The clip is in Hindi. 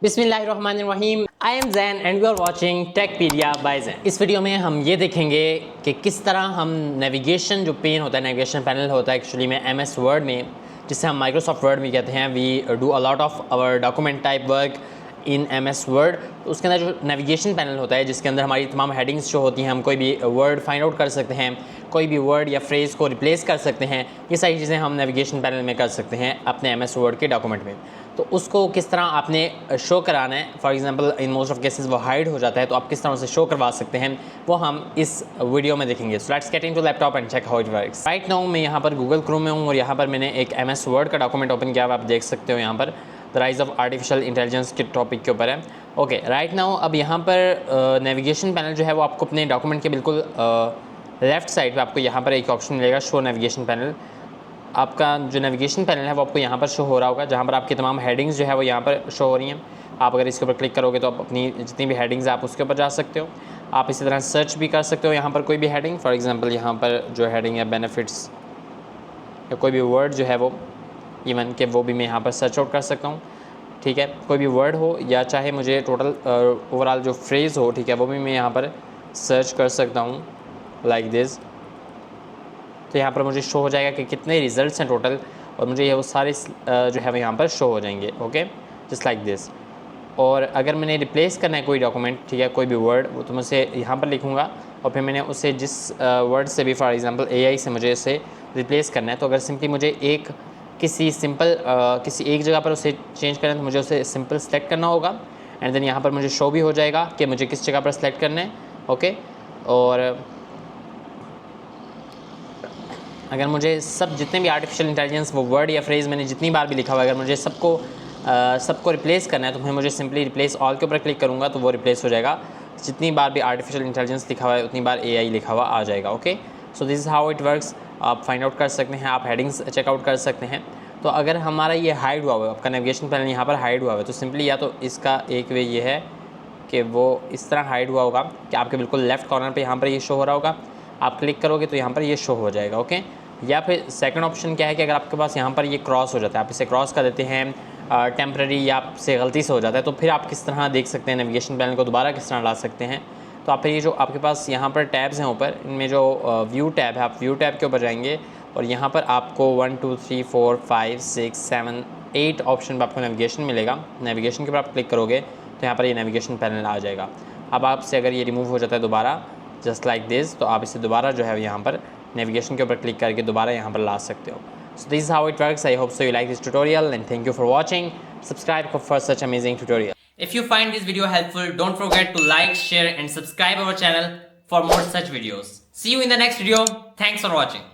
बिस्मिल्लाहिर्रहमानिर्रहीम। I am Jain and you are watching Techpedia by Jain. इस वीडियो में हम ये देखेंगे कि किस तरह हम नेविगेशन जो पेन होता है, नेविगेशन पैनल होता है एक्चुअली में एमएस वर्ड में, जिसे हम माइक्रोसॉफ्ट वर्ड में कहते हैं। We do a lot of our document type work in MS Word. तो उसके अंदर जो नेविगेशन पैनल होता है, जिसके अंदर हमारी तमाम हेडिंग्स जो होती हैं, हम कोई भी वर्ड फाइंड आउट कर सकते हैं, कोई भी वर्ड या फ्रेज़ को रिप्लेस कर सकते हैं। ये सारी चीज़ें हम नेविगेशन पैनल में कर सकते हैं अपने एमएस वर्ड के डॉक्यूमेंट में। तो उसको किस तरह आपने शो कराना है, for example in most of cases वो हाइड हो जाता है, तो आप किस तरह उसे शो करवा सकते हैं वो हम इस वीडियो में देखेंगे। So let's get into laptop and check how it works. Right now मैं यहाँ पर गूगल क्रोम में हूँ और यहाँ पर मैंने एक एमएस वर्ड का डॉक्यूमेंट ओपन किया हुआ, आप देख सकते हो यहाँ पर the rise of artificial intelligence के टॉपिक के ऊपर है। ओके, राइट नाउ अब यहाँ पर नेविगेशन पैनल जो है वो आपको अपने डॉक्यूमेंट के बिल्कुल लेफ्ट साइड पे आपको यहाँ पर एक ऑप्शन मिलेगा, शो नेविगेशन पैनल। आपका जो नेविगेशन पैनल है वो आपको यहाँ पर शो हो रहा होगा, जहाँ पर आपकी तमाम हेडिंग्स जो है वो यहाँ पर शो हो रही हैं। आप अगर इसके ऊपर क्लिक करोगे तो आप अपनी जितनी भी हेडिंग्स आप उसके ऊपर जा सकते हो। आप इसी तरह सर्च भी कर सकते हो यहाँ पर कोई भी हेडिंग। फॉर एग्जांपल यहाँ पर जो हेडिंग है बेनिफिट्स, या कोई भी वर्ड जो है वो इवन के वो भी मैं यहाँ पर सर्च आउट कर सकता हूँ। ठीक है, कोई भी वर्ड हो या चाहे मुझे टोटल ओवरऑल जो फ्रेज़ हो, ठीक है, वो भी मैं यहाँ पर सर्च कर सकता हूँ लाइक दिस। तो यहाँ पर मुझे शो हो जाएगा कि कितने रिजल्ट्स हैं टोटल, और मुझे ये वो सारे जो है वो यहाँ पर शो हो जाएंगे। Okay, just like this. और अगर मैंने रिप्लेस करना है कोई डॉक्यूमेंट, ठीक है, कोई भी वर्ड, वो तो मैं उसे यहाँ पर लिखूँगा और फिर मैंने उसे जिस वर्ड से भी, फॉर एग्जांपल एआई से मुझे इसे रिप्लेस करना है, तो अगर सिंपली मुझे किसी एक जगह पर उसे चेंज करना है तो मुझे उसे सिंपल सेलेक्ट करना होगा एंड देन यहाँ पर मुझे शो भी हो जाएगा कि मुझे किस जगह पर सेलेक्ट करना है। ओके, और अगर मुझे सब जितने भी आर्टिफिशियल इंटेलिजेंस वो वर्ड या फ्रेज़ मैंने जितनी बार भी लिखा हुआ है, अगर मुझे सबको रिप्लेस करना है तो मैं मुझे सिंपली रिप्लेस ऑल के ऊपर क्लिक करूँगा तो वो रिप्लेस हो जाएगा। जितनी बार भी आर्टिफिशियल इंटेलिजेंस लिखा हुआ है उतनी बार एआई लिखा हुआ आ जाएगा। Okay, so this is how it works. आप फाइंड आउट कर सकते हैं, आप हेडिंग्स चेकआउट कर सकते हैं। तो अगर हमारा ये हाइड हुआ है, आपका नेविगेशन पैनल यहाँ पर हाइड हुआ है, तो सिंपली या तो इसका एक वे ये है कि वो इस तरह हाइड हुआ होगा कि आपके बिल्कुल लेफ़्ट कॉर्नर पे यहाँ पर ये शो हो रहा होगा, आप क्लिक करोगे तो यहाँ पर ये शो हो जाएगा। ओके, या फिर सेकंड ऑप्शन क्या है कि अगर आपके पास यहाँ पर ये क्रॉस हो जाता है, आप इसे क्रॉस कर देते हैं टेम्प्रेरी, या आपसे गलती से हो जाता है, तो फिर आप किस तरह देख सकते हैं नेविगेशन पैनल को दोबारा किस तरह ला सकते हैं। तो आप फिर ये जो आपके पास यहाँ पर टैब्स हैं ऊपर, इनमें जो व्यू टैब है, आप व्यू टैब के ऊपर जाएंगे और यहाँ पर आपको 1 2 3 4 5 6 7 8 ऑप्शन पर आपको नेविगेशन मिलेगा। नेविगेशन के ऊपर आप क्लिक करोगे तो यहाँ पर ये नेविगेशन पैनल आ जाएगा। अब आपसे अगर ये रिमूव हो जाता है दोबारा, जस्ट लाइक दिस, तो आप इसे दोबारा जो है यहाँ पर नेविगेशन के ऊपर क्लिक करके दोबारा यहाँ पर ला सकते हो। So this is how it works. I hope so you like this tutorial and thank you for watching. Subscribe for such amazing tutorial. If you find this video helpful, don't forget to like, share and subscribe our channel for more such videos. See you in the next video. Thanks for watching.